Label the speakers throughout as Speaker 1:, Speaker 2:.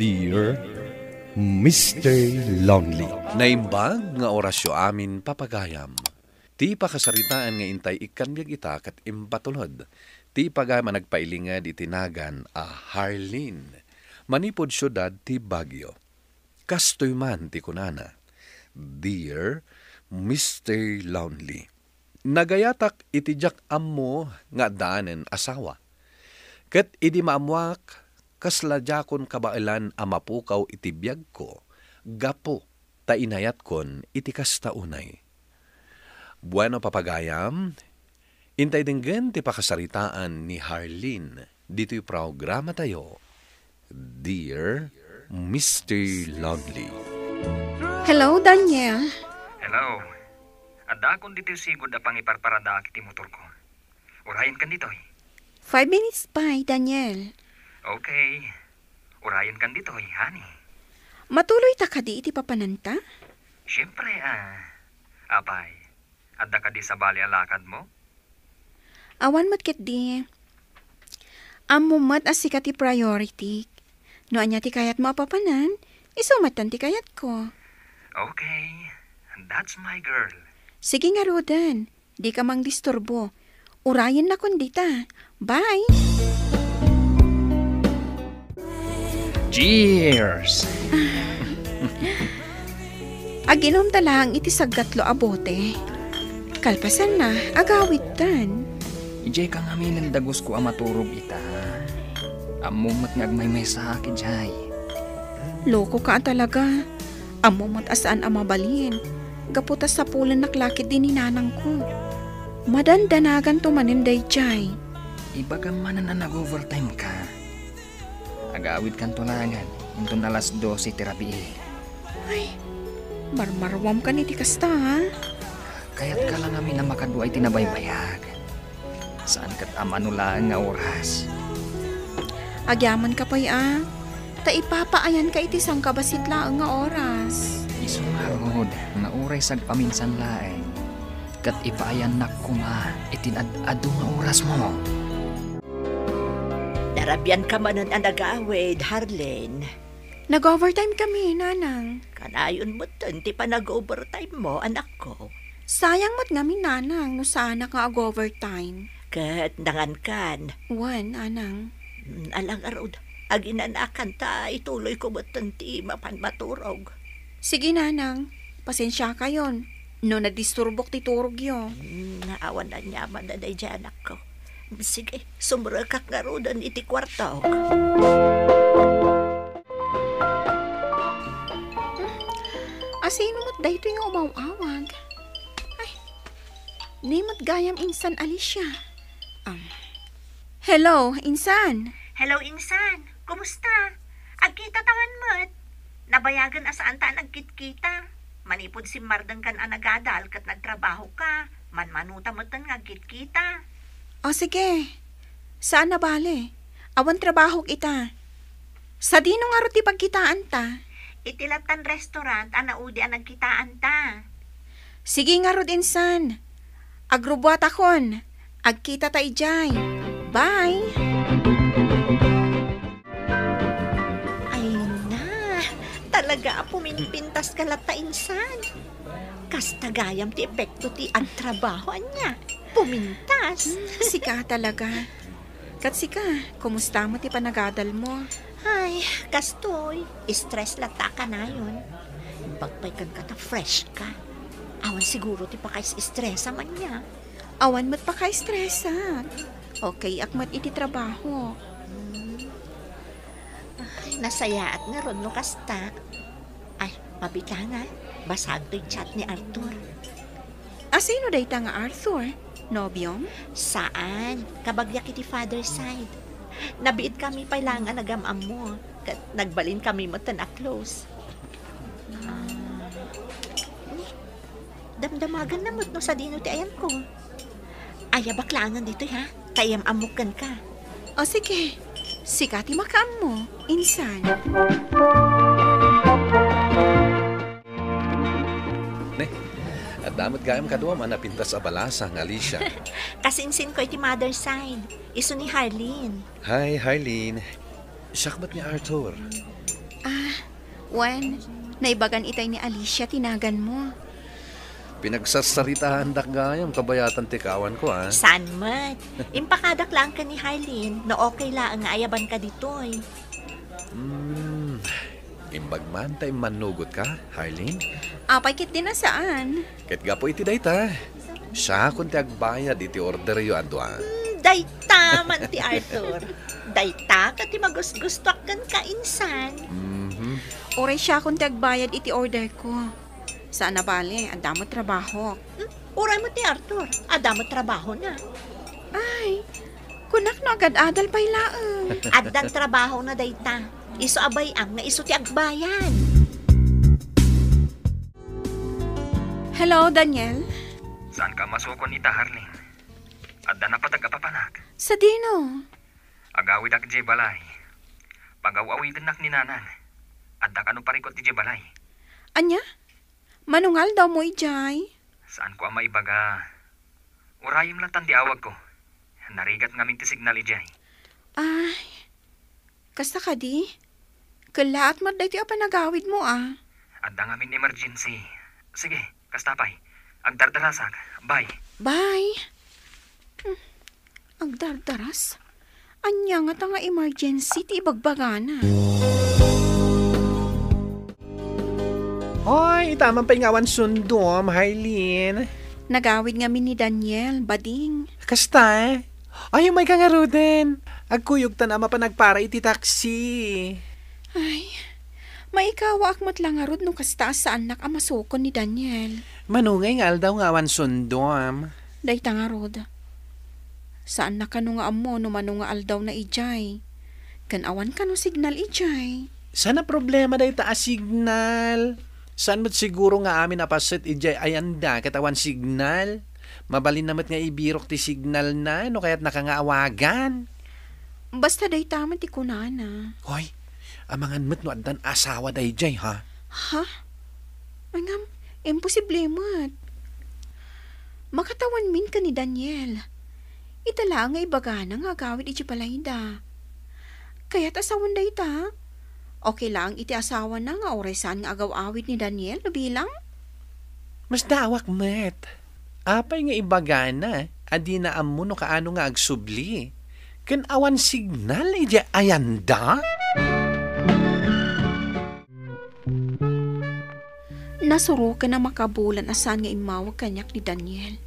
Speaker 1: Dear Mr. Lonely.
Speaker 2: Naimbag nga orasyo amin papagayam. Ti pakasaritaan nga intay ikanbyag ita kat impatulod. Ti pagayam nagpailingad itinagan a Harleen. Manipod syudad ti Baguio. Kastoy man ti kunana. Dear Mr. Lonely. Nagayatak itijak ammo nga daanen asawa. Kat idi maamwak kasladjakon kabailan amapukaw itibiyag ko, gapo ta inayat kon iti kastaunay. Bueno papagayam, intay dinggen ti pakasaritaan ni Harleen dito'y programa tayo. Dear Mr. Lonely.
Speaker 3: Hello, Daniel.
Speaker 4: Hello. Adda akong dito sigod apang iparparada kiti motor ko. Urayan kan dito
Speaker 3: 5 minutes pa, Daniel.
Speaker 4: Okay. Urayan kan dito honey.
Speaker 3: Matuloy ta kadi iti papananta?
Speaker 4: Siyempre Apay, adda ka di sa bali alakad mo?
Speaker 3: Awan mat ket di. Ammo mat as sikat ti priority. No anya ti kayat mo apapanan, isumatan ti kayat ko.
Speaker 4: Okay. That's my girl.
Speaker 3: Sige nga, Rodan. Di ka mang disturbo. Urayan na kundita. Bye!
Speaker 5: Cheers!
Speaker 3: Aginom talang iti sagatlo abote. Kalpasan na, agawit tan.
Speaker 5: Ijay ka nga minandagos ko amaturog ita. Amumat ngagmay sa akin, Jay.
Speaker 3: Loko ka talaga. Amumat asaan amabalin. Gaputas sa pulan naklakit din ni nanang ko. Madandanagan tumaninday, Jay.
Speaker 5: Iba ka man na nag-overtime ka. Agawid kan tulangan, into na alas 12 tirabi.
Speaker 3: Ay, marmarwam ka ni ti kasta, ha?
Speaker 5: Kaya't ka lang amin na makaduay tinabaybayag. Saan kat amanulaan nga oras?
Speaker 3: Agyaman ka pa'y, Ta ipapaayan ka iti sang kabasit laang nga oras.
Speaker 5: Isungahod, nga oray sag paminsan laeng. Kat ipaayan na kuma, itinad-ado nga oras mo.
Speaker 6: Darabyan ka manon ang nag-awid, Harleen.
Speaker 3: Nag-overtime kami, nanang.
Speaker 6: Kanayon mo ti pa nag-overtime mo, anak ko.
Speaker 3: Sayang mo't ngami, nanang, no sana ka ag-overtime.
Speaker 6: Kat nangan kan.
Speaker 3: Wan, anang.
Speaker 6: Alang arod, aginanakan ta, ituloy ko mo ti mapanmaturog.
Speaker 3: Sige, nanang. Pasensya ka yon. No nadisturbok ti turog yo.
Speaker 6: Naawan na niya man na dyan, anak ko. Sige, sumrakak nga rodan iti kwarto.
Speaker 3: Asino mo't dahito yung umaw-awag? Ay, ni mo't gayam insan Alicia. Hello, insan.
Speaker 7: Hello, insan. Kumusta? Agkita tangan mo't. Nabayagan asaan ta nagkit-kita. Manipod si Mardang kan anagadal kat nagtrabaho ka. Manmanuta mo't nga git-kita.
Speaker 3: O sige, saan na bale? Awan trabaho kita. Sa dino nga ro ti pagkitaan ta?
Speaker 7: Itilatan restaurant, anaudi ang nagkitaan ta.
Speaker 3: Sige nga ro insan. Agrubuat akon. Agkita ta ijay. Bye!
Speaker 6: Ay na, talaga puminpintas ka lata insan. Kasta gayam ti epekto ti agtrabaho niya. Pumintas.
Speaker 3: Sika talaga. Kat sika, kumusta mo ti panagadal mo?
Speaker 6: Ay, kastoy. Stress lata ka na yun. Pagpaykan ka ta fresh ka. Awan siguro ti pakais-stressa man niya.
Speaker 3: Awan mo't pa ka-stressa. Okay, akmat iti trabaho.
Speaker 6: Ay, nasayaat nga ron no kasta. Ay, mabita nga. Basag to'y chat ni Arthur.
Speaker 3: Sino day ta nga Arthur? Nobyong?
Speaker 6: Saan? Kabagyak iti father's side. Nabiit kami pailangan nagamam mo. Nagbalin kami mo na close. Damdamagan na mo no sa dino ti ayan ko. Aya baklangan dito ha. Kayam amukan ka.
Speaker 3: O sige, sikati makam mo, insan.
Speaker 2: At damat gayam kadwa man napintas a balasang, Alicia.
Speaker 6: Kasinsin ko iti mother's side. Iso ni Harleen.
Speaker 2: Hi, Harleen. Siyak ba't ni Arthur?
Speaker 3: Wen, naibagan itay ni Alicia tinagan mo.
Speaker 2: Pinagsasaritahan dak gayam kabayatan tikawan ko
Speaker 6: San mat? Impakadak lang ka ni Harleen na okay lang nga ayaban ka ditoy.
Speaker 2: Imbag man tayo manugot ka, Harleen.
Speaker 3: Apay kit din na saan?
Speaker 2: Kahit gapo iti dayta. Siya kung ti agbayad iti order yo adwa.
Speaker 6: Dayta man ti Arthur. Dayta ka ti magusgustok kan ka insan.
Speaker 3: Oray siya kung tagbayad iti order ko. Saan na bale? Ang damo trabaho.
Speaker 6: Uray mo ti Arthur. Ada mo trabaho na.
Speaker 3: Ay, kunak no agad adal pa'y laang.
Speaker 6: Addan trabaho na dayta. Iso abay ang nga iso ti agbayan.
Speaker 3: Hello, Daniel?
Speaker 4: Saan ka masukon ita, Harleen? Adda na patag-apapanak.
Speaker 3: Sa dino?
Speaker 4: Agawid ak di balay. Pag-awawidan nak ni nanan. Adda ka no parikot di balay.
Speaker 3: Anya? Manungal daw mo ijay?
Speaker 4: Saan ko ang maibaga? Urayim lang tan di awag ko. Narigat ngamin ti signal ijay.
Speaker 3: Ay, kasta ka di? Kalaat mo dahi ti apanagawid mo
Speaker 4: Adda ngamin emergency. Sige, kastapay. Agdardarasak. Bye.
Speaker 3: Bye. Agdardaras? Anya nga nga emergency ti ibagbagana.
Speaker 8: Hoy, tamang paingawan sundom, Harleen.
Speaker 3: Nagawid nga ni Daniel, bading.
Speaker 8: Kasta Ay, may kangaruden. Agkuyog ta na mapanagpara iti taxi.
Speaker 3: Ay, maikawa akmat lang arod no kasta sa anak amasukon ni Daniel.
Speaker 8: Manungay nga daw ngawan sundom.
Speaker 3: Dayta nga rod. Saan na kano nga amo no manunga aldaw na ijay? Kanawan kano signal ijay?
Speaker 8: Sana problema day ta signal. Saan mo't siguro nga amin napasit ijay ayanda katawan signal. Mabalin namat nga ibirok ti signal na no kaya't nakangaawagan.
Speaker 3: Basta day tama ti kunana.
Speaker 8: Hoy, amangan mo't no addan asawa day jay ha?
Speaker 3: Ha? Mangam, imposible mat. Makatawan min ka ni Daniel. Itala nga ibagana nga gawid iti palayda. Kaya't asawan day ta. Okay lang iti asawa na nga oresan nga agaw-awid ni Daniel na bilang?
Speaker 8: Mas dawak met. Apay nga ibagana, adi na amo no kaano nga agsubli. Ken awan signal iti ayanda?
Speaker 3: Nasuro ka na makabulan asan nga imawag kanyak ni Daniel.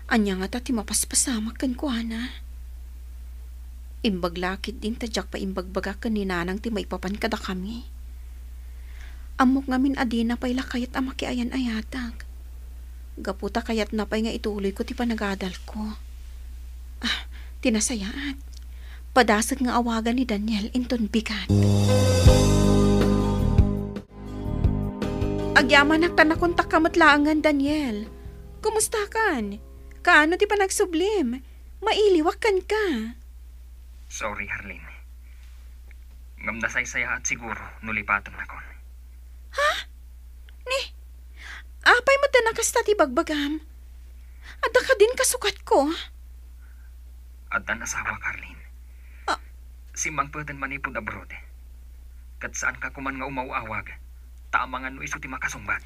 Speaker 3: Anya nga tati mapaspasamak kan kuana. Imbaglakit din tadyak pa imbagbaga ka ni nanang ti maipapan kada kami. Amok ngamin adina pa'y lakayat amaki ayan ayatag. Gaputa kayat na pa'y nga ituloy ko ti panagadal ko. Tinasayaan. Padasag nga awagan ni Daniel inton bigat. Agyaman nakta na kontak ka matlaangan, Daniel. Kumusta kan? Kaano ti panagsublim? Mailiwakan ka.
Speaker 4: Sorry, Harleen. Ngam nasay-saya at siguro nulipatan na kon.
Speaker 3: Ha? Ni? Apay mo tanakasta ti bagbagam. Adda ka din kasukat ko.
Speaker 4: Addan asawa, Harleen. Simbang pweden manipod abroad. Kat saan ka kuman nga umawawag, taamangan no iso ti makasumbat.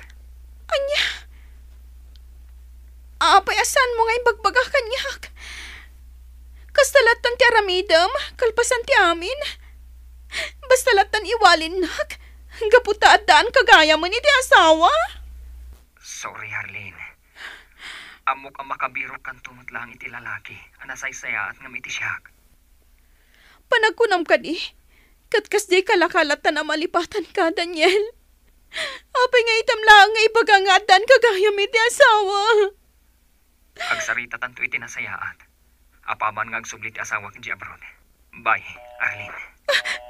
Speaker 3: Anya? Apay asan mo nga imbagbaga kanyak? Kastalatan ti aramidam, kalpasan ti amin. Basta latan iwalin nak, gaputa at daan kagaya mo ni ti asawa.
Speaker 4: Sorry, Harleen. Amok ang makabiro kan tunot lang iti lalaki, anasay-saya at ngam iti siyak.
Speaker 3: Panagkunam ka di, katkas di kalakalatan na malipatan ka, Daniel. Apay nga itam lang nga ipagangadan kagaya mo ti asawa.
Speaker 4: Agsarita tanto iti nasayaat. Apaman nga agsublit asawa kang abroad. Bye, Arlene.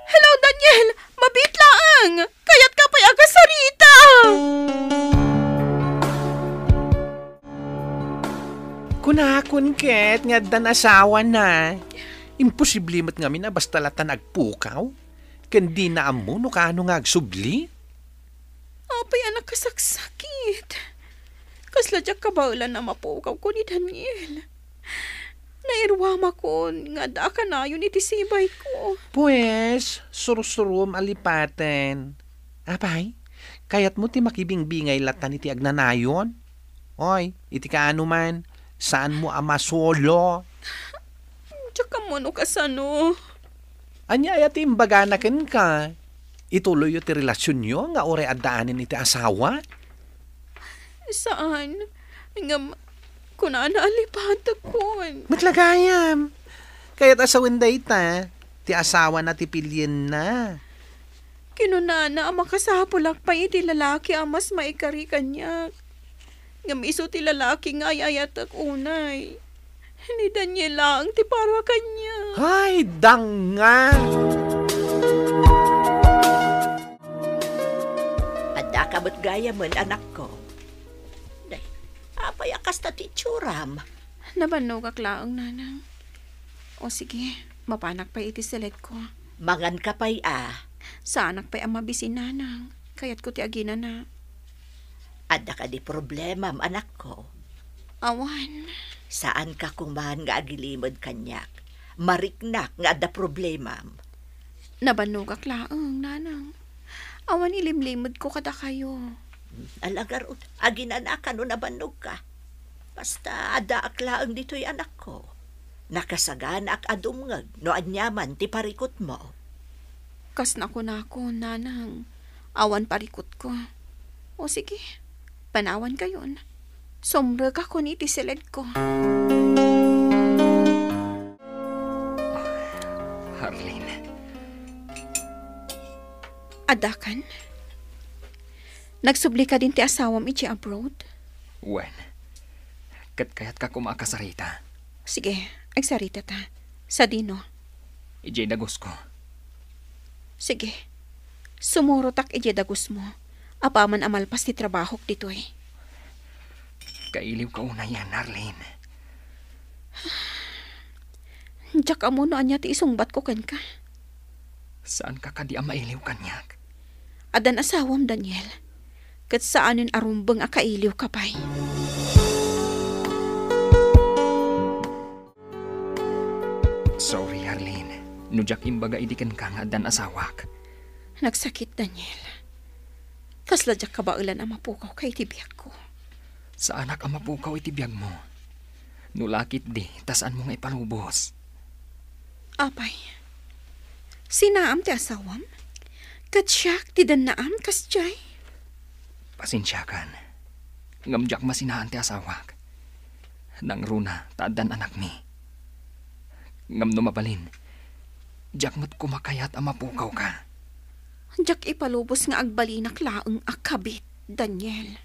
Speaker 3: Hello, Daniel! Mabit laang! Kaya't ka pa'y agasarita!
Speaker 8: Kunakun ket nga dan asawa na. Imposible mat ngamin na basta latan agpukaw. Kandi na amo no kaano nga agsubli.
Speaker 3: Apay anak kasaksakit. Kasladyak kabaulan na mapukaw ko ni Daniel. Nairwama ko nga da ka na yun itisibay ko.
Speaker 8: Pues, surusurum alipaten. Apay, kayat mo ti makibingbingay latan iti agnanayon? Oy, iti kaano man, saan mo ama solo?
Speaker 3: Tsaka mo no kasano.
Speaker 8: Anya iti imbaganaken ka. Ituloy iti relasyon nyo nga ore addaanin iti asawa?
Speaker 3: Saan? Ngam, kunana alipatag kon.
Speaker 8: Matlagayam. Kaya't asawin day ta, ti asawa na ti pilyen na.
Speaker 3: Kinunana ang makasapulak pa iti lalaki ang mas maikari kanya. Ngam iso ti lalaki nga ayatak unay. Ni Daniel lang ti para kanya.
Speaker 8: Ay, danga!
Speaker 6: Adda ka mo't gaya man, anak ko. Day, apay akas na ti tsuram.
Speaker 3: Nabanog laang nanang. O sige, mapanak pa iti selet ko.
Speaker 6: Mangan ka pa'y
Speaker 3: Sa anak pa'y ang mabisin nanang. Kaya't ko ti agina na.
Speaker 6: Adda ka di problema, anak ko.
Speaker 3: Awan.
Speaker 6: Saan ka kuman nga agilimod kanyak? Mariknak nga adda problema.
Speaker 3: Nabanog laang nanang. Awan ilimlimod ko kada kayo.
Speaker 6: Alagarot, aginanakan o nabanog ka. Basta adda aklaang dito'y anak ko. Nakasagana ak adumngag no anyaman ti parikot mo.
Speaker 3: Kas na ko, nanang. Awan parikot ko. O sige, panawan kayon. Somre ka ko ni tisilid ko.
Speaker 5: Harleen,
Speaker 3: Adakan? Nagsubli ka din ti asawam iti abroad?
Speaker 5: wen, kat kayat ka kumakasarita.
Speaker 3: Sige, agsarita ta. Sa dino.
Speaker 5: Ijay dagos ko.
Speaker 3: Sige. Sumurotak iti dagus mo. Apaman amalpas ti trabahok ditoy.
Speaker 5: Kailiw ka una yan, Harleen.
Speaker 3: Diyak amo no anya ti isungbat ko ken ka.
Speaker 5: Saan ka kadi ang mailiw kanyak?
Speaker 3: Adan asawam, Daniel. Kat saanin arumbang akailiw ka pa'y.
Speaker 5: Sorry, Harleen. Nujak imbaga idikan ka nga dan asawak.
Speaker 3: Nagsakit, Daniel. Kasladyak ka ba ulan ang mapukaw kay tibiyag ko?
Speaker 5: Sa anak ang mapukaw itibiyag mo. Nulakit di, tasaan mo nga ipalubos.
Speaker 3: Apay, sinaam ti asawam? Katsyak ti dan naam kasjay?
Speaker 5: Pasensyakan. Ngamjak masinaan ti asawak. Nang runa, taadan anak mi. Ngam no mabalin, jak mo't kumakayat ang mapukaw ka.
Speaker 3: Diyak ipalubos nga agbalinak laang akabit, Daniel.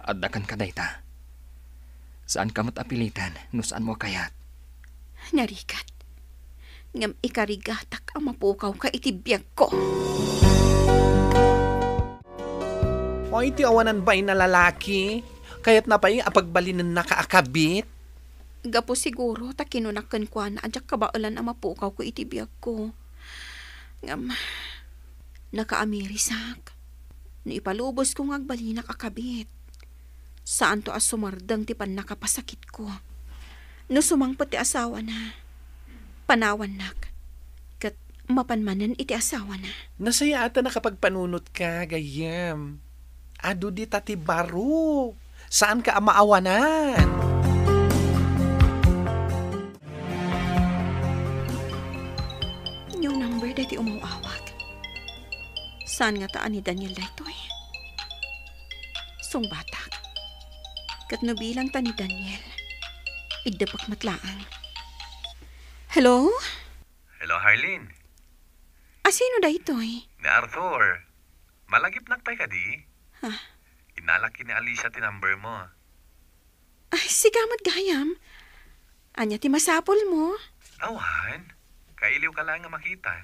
Speaker 5: Adakan ka dayta. Saan ka mo't apilitan, no saan mo kayat?
Speaker 3: Narikat. Ngam ikarigatak ang mapukaw ka itibiyag ko.
Speaker 8: O iti awanan ba'y na lalaki? Kaya't na pa'y apagbalinan na kaakabit?
Speaker 3: Gapo siguro ta kinunakan ko na adyak kabaulan ang mapukaw ko itibiyag ko. Ngam, nakaamirisak. No ipalubos ko nga agbalinak akabit. Saan to as sumardang ti pan nakapasakit ko. No sumangpat ti asawa na. Panawan nak. Kat mapanmanan iti asawa na.
Speaker 8: Nasaya ata nakapagpanunot ka, gayam. Adu di tati baro. Saan ka amaawanan?
Speaker 3: Yung number dati umawawag. Saan nga taan ni Daniel daytoy? Sungbatak. Kat no bilang ta ni Daniel. Igdapak matlaang. Hello?
Speaker 2: Hello, Harleen.
Speaker 3: Sino daytoy?
Speaker 2: Ni Arthur. Malagip nakpay ka di?
Speaker 3: Ha?
Speaker 2: Inalaki ni Alicia ti number mo.
Speaker 3: Ay, sigamot gayam. Anya ti masapol mo?
Speaker 2: Awan. Kailiw ka lang nga makita.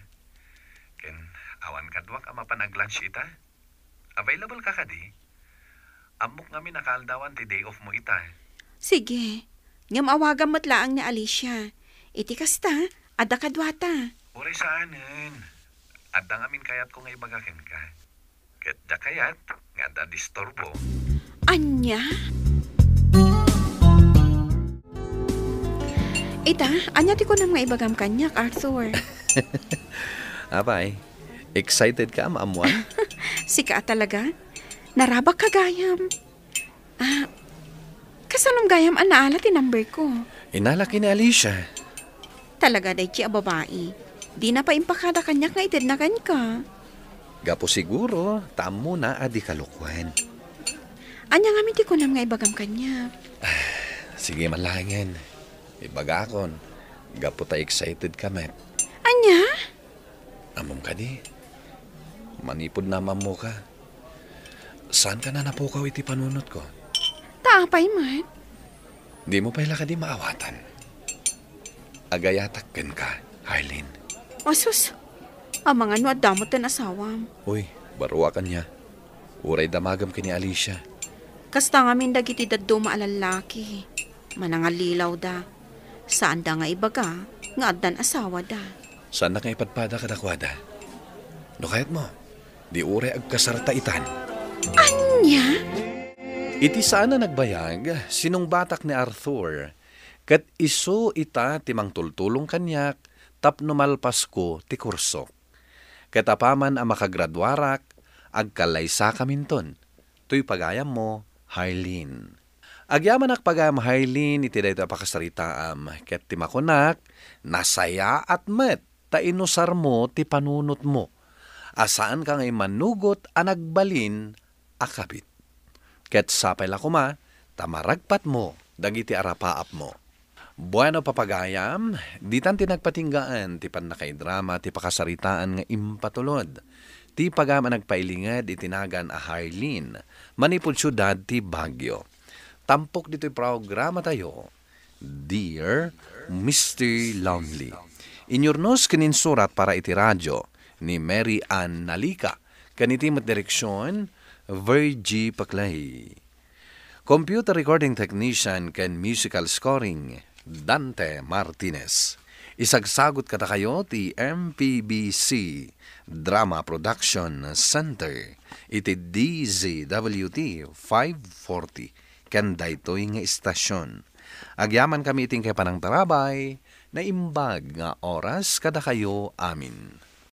Speaker 2: Ken, awan kadwak ang mapanag-lunch ita. Available ka di? Amok nga minakaaldawan ti day off mo ita.
Speaker 3: Sige. Ngam awagan matlaang ni Alicia. Iti kasta, ada kadwata.
Speaker 2: Uri saanin. Adda ngamin kayat ko nga ibagakin ka. Ket da kayat, nga da disturbo.
Speaker 3: Anya? Ita, anya ti ko nang maibagam kanyak, Arthur.
Speaker 2: Apay,
Speaker 8: Excited ka, maamuan?
Speaker 3: Sika talaga? Narabak ka gayam. Kasanong gayam anaala ti number ko.
Speaker 8: Inalaki ni Alicia.
Speaker 3: Talaga day chi a babae. Di na pa impakada kanya nga itid na kan ka.
Speaker 8: Gapo siguro, tamo na adi kalukwan.
Speaker 3: Anya nga miti ko nam nga ibagam kanya.
Speaker 8: Sige malangin. Ibagakon. Gapo ta excited ka, met.
Speaker 3: Anya?
Speaker 8: Amom ka di. Manipod na mo ka. Saan ka na napukaw iti panunot ko?
Speaker 3: Taapay man.
Speaker 8: Di mo pala ka di maawatan. Agayatakkan ka, Harleen.
Speaker 3: Asus, ang mga ano at damot na asawam.
Speaker 8: Uy, barua ka niya. Uray damagam ka ni Alicia.
Speaker 3: Kasta nga min dagiti daddo maalalaki. Manangalilaw da. Saan da nga ibaga, nga addan asawa da.
Speaker 8: Saan na kang ipadpada kadakwada? No kahit mo, di uray agkasarta itan.
Speaker 3: Anya?
Speaker 8: Iti saan na nagbayag, sinong batak ni Arthur, kat iso ita timang tultulong kanyak, tapno malpas ko ti kurso. Katapaman ang makagradwarak, agkalaysa kaminton. Tuy pagayam mo, Harleen. Agyaman ak pagayam Harleen, iti dayto pakasaritaam, ket ti makunak, nasaya at met, ta inusar mo ti panunot mo. Asaan ka ngay manugot a nagbalin, akabit. Ket sapay la kuma, tamaragpat mo, dagiti arapaap mo. Bueno papagayam, ditan tinagpatinggaan, ti panakay drama, ti pakasaritaan nga impatulod. Ti pagama nagpailingad, itinagan a Harleen, manipod syudad ti Baguio. Tampok dito'y programa tayo, Dear Mr. Lonely. Inyornos kininsurat para iti radyo, ni Mary Ann Nalika, kanitimot direksyon, Virgie Paclay. Computer recording technician ken musical scoring, Dante Martinez. Isagsagot kata kayo ti MPBC Drama Production Center. Iti DZWT 540. Ken daytoy nga istasyon. Agyaman kami iting kay panang tarabay, na imbag nga oras kada kayo amin.